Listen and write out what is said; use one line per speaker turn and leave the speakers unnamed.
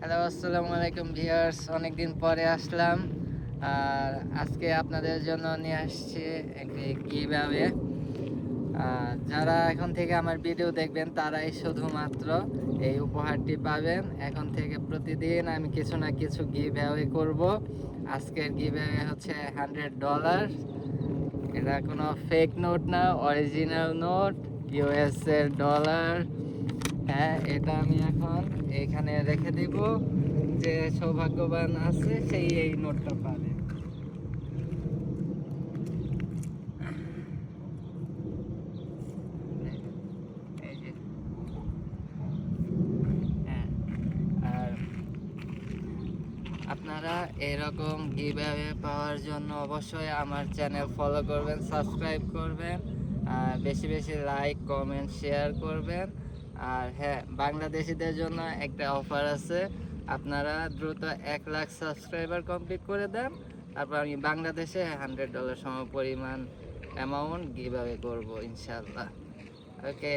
Hello, আসসালামু আলাইকুম viewers. অনেকদিন পরে আসলাম। আর আজকে আপনাদের জন্য নিয়ে আসছি একটি গিভঅ্যাওয়ে। যারা এখন থেকে আমার ভিডিও দেখবেন তারাই শুধুমাত্র এই উপহারটি পাবেন। এখন থেকে প্রতিদিন আমি কিছু না কিছু গিভঅ্যাওয়ে করব। আজকের গিভঅ্যাওয়ে হচ্ছে $100। এটা কোনো ফেক নোট না, অরিজিনাল নোট, ইউএস এর ডলার। হ্যাঁ, এটা আমি এখন এখানে রেখে দিব। যে সৌভাগ্যবান আছে সেই এই নোটটা পাবে। এই যে, হ্যাঁ। আর আপনারা এরকম গিভঅ্যাওয়ে পাওয়ার জন্য অবশ্যই আমার চ্যানেল ফলো করবেন, সাবস্ক্রাইব করবেন, আর বেশি বেশি লাইক, কমেন্ট, শেয়ার করবেন। আর হ্যাঁ, বাংলাদেশিদের জন্য একটা অফার আছে। আপনারা দ্রুত 1 লাখ সাবস্ক্রাইবার কমপ্লিট করে দেন, তারপর আমি বাংলাদেশে $100 সমপরিমাণ অ্যামাউন্ট গিভঅ্যাওয়ে করবো ইনশাল্লাহ। ওকে।